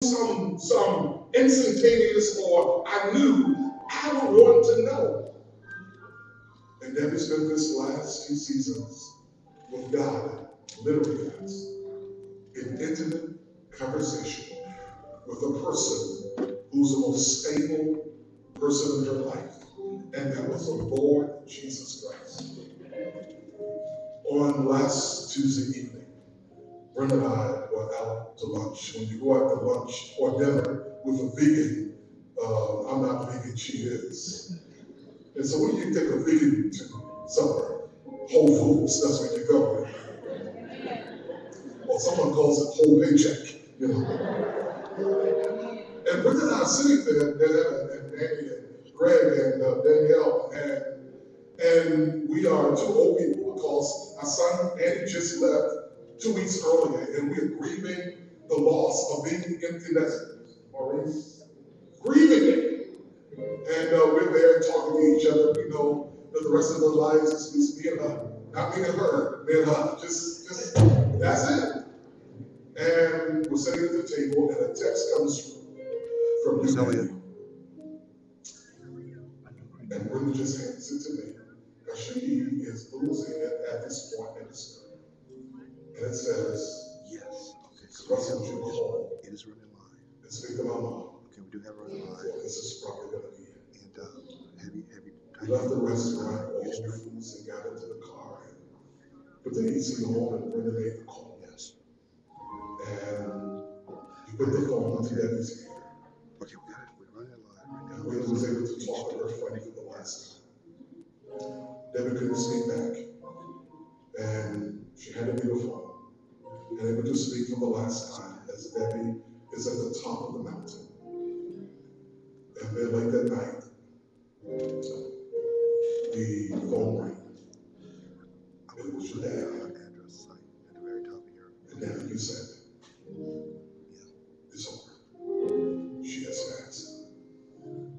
some instantaneous, or I knew I would want to know. And Debbie spent this last few seasons with God, literally guys, in intimate conversation with a person who's the most stable person in her life. And that was the Lord Jesus Christ. On last Tuesday evening, Brenda and I were out to lunch. When you go out to lunch or dinner with a vegan, I'm not vegan, she is. And so when you take a vegan to somewhere, Whole Foods, that's where you go. Or someone calls it whole paycheck, you know. And Brenda and I are sitting there, and Danny and Greg and Danielle, and we are two old people because our son Andy just left 2 weeks earlier, and we're grieving the loss of being empty nesters. Maurice, grieving it. And we're there talking to each other. We know that the rest of their lives is just me and her. Not me and her, me and her. Just that's it. And we're sitting at the table, and a text comes from you, Eley. And Brenda just hands it to me, because she is losing it at this point in the story. And it says, yes. Okay. So Russell, you call. It is running live. And speak to my mom. Okay, we do have it running live. Yeah, this is probably going to be it. And we left the restaurant, all foods, and got into the car, and put the AC on, and Brenda made the call. Yes. And he put the phone into Debbie's ear. Okay, we got it. We're running live right now. Brenda was able to talk to her funny for the last time. Debbie couldn't speak back. And she handed me the phone. And able to speak for the last time as Debbie is at the top of the mountain. And then late that night, the phone rang. And it was your dad. Address site at the very top of your. And then you said, it's over. She has passed.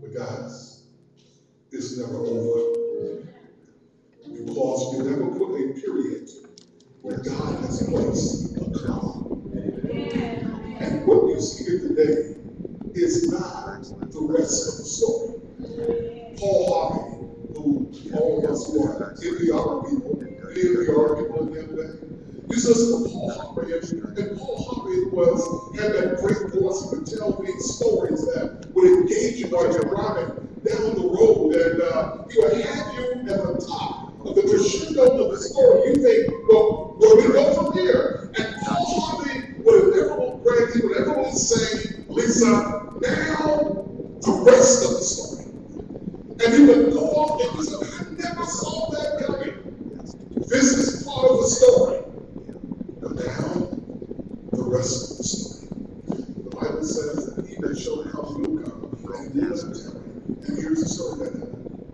But guys, it's never over. Because we never put a period where God has placed a comma. And what you see here today is not the rest of the story. Paul Harvey, who all of us who are NPR people, in the other day, you listen to Paul Harvey, and Paul Harvey had that great voice and would tell these stories that would engage you while you're driving down the road, and he would have you at the top of the crescendo of the story. You think, well, where we go from here? And Paul Harvey would never Greg, he would ever say, Lisa, now the rest of the story. And he would go off and he said, I never saw that coming. This is part of the story. But now, the rest of the story. The Bible says that he that shall have will come, and he doesn't tell me. And here's the story that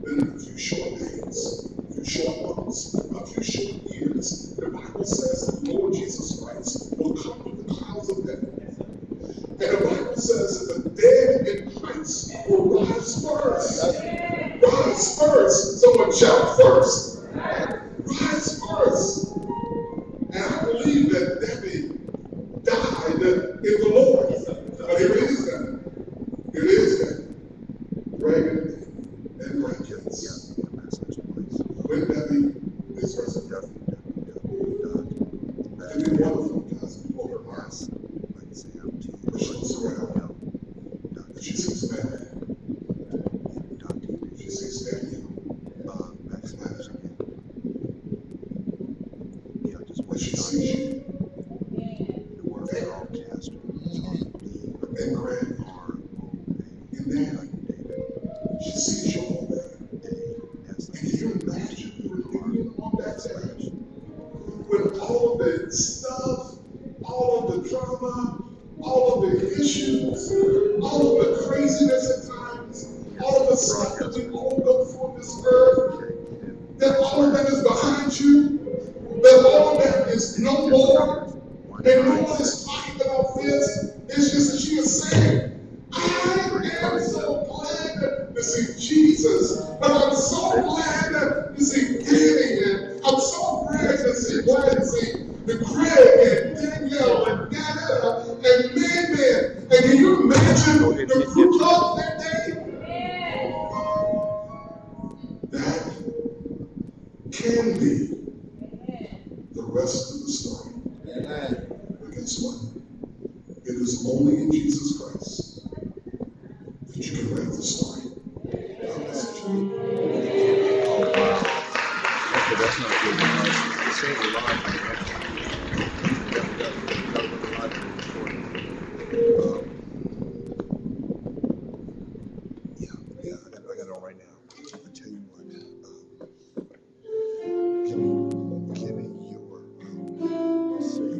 in a few short days, a few short months, a few short years, the Bible says that the Lord Jesus Christ will come with the clouds of heaven. And the Bible says that the dead in Christ will rise first. Rise first. Someone shout first. Rise first. And I believe that Debbie died in the Lord. But it is that. It is that. Greg and grandkids. When Debbie is resurrected. It can be wonderful because people are nice. But she looks around. And she sees mad. She sees Daniel. And she sees you. And Greg are in there. She sees you all there. And can you imagine you on that stage? With all of the stuff, all of the drama, all of the issues, all of the craziness at times, all of the stuff that we all go through on this earth, that all of that is behind you, that all of that is no more, and no one is fighting about this. It's just that she is saying, I am so glad to see Jesus, but I'm so glad to see Danny, and I'm so glad to see the Craig and Danielle and Nana and Man. And can you imagine the fruit of that day? That can be the rest of the story. But guess what? It is only in Jesus Christ that you can write the story. Oh, wow. Okay, that's not good enough. It saved a lot. Yeah, I got it on right now. I tell you what, give me your, let's see.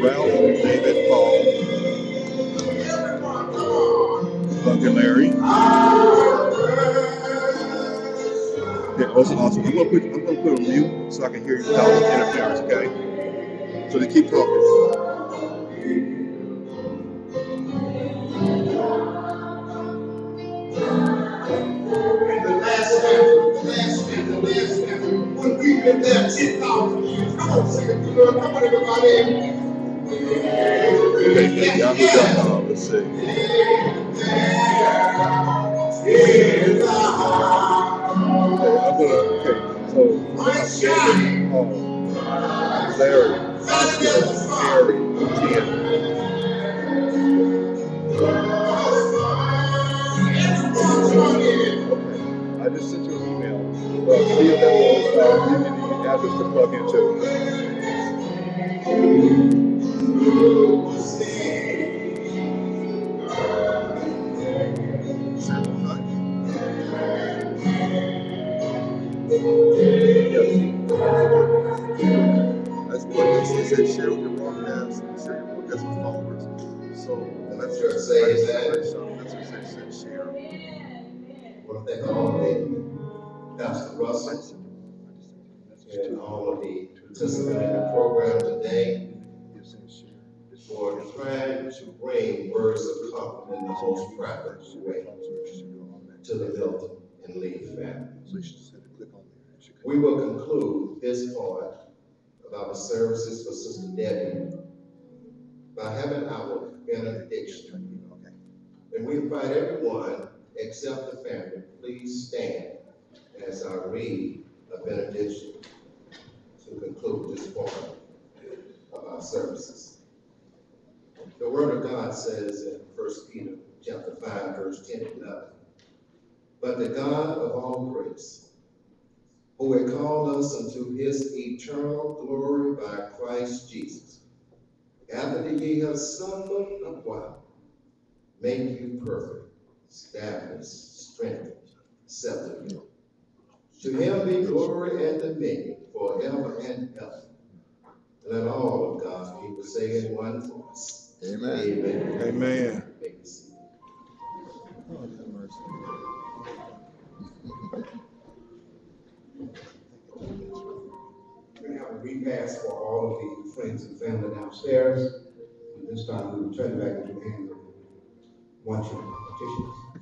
Ralph, David, Paul, Buck and Larry. Yeah, listen, awesome. I'm gonna put on mute so I can hear you without interference, okay? So they keep talking. The last time, when we've been there 10,000 years. Come on, sing it, Lord. Come on, everybody. Let's see. So Larry, Oscar, Harry, Tia. I just sent you an email. See if that will give you the address to plug into. That's what it said. Share with your broadcast. Share your broadcast with followers. So let's just say that. That's what it said. Share. I want to thank all of Pastor Russell and all of the participants in the program today for trying to bring words of comfort in the most practical way to the Milton and Lee family. We will conclude this part of our services for Sister Debbie by having our benediction. And we invite everyone, except the family, please stand as I read a benediction to conclude this part of our services. The Word of God says in 1 Peter chapter 5, verse 10 and 11, "But the God of all grace, who had called us unto his eternal glory by Christ Jesus, after that ye have suffered a while, make you perfect, establish, strengthen, settle you. To him be glory and dominion forever and ever." Let all of God's people say in one voice, Amen. Amen. Amen. Oh, have mercy. We're going to have a repast for all of the friends and family downstairs. And this time we will turn it back into the hands of one petitioners.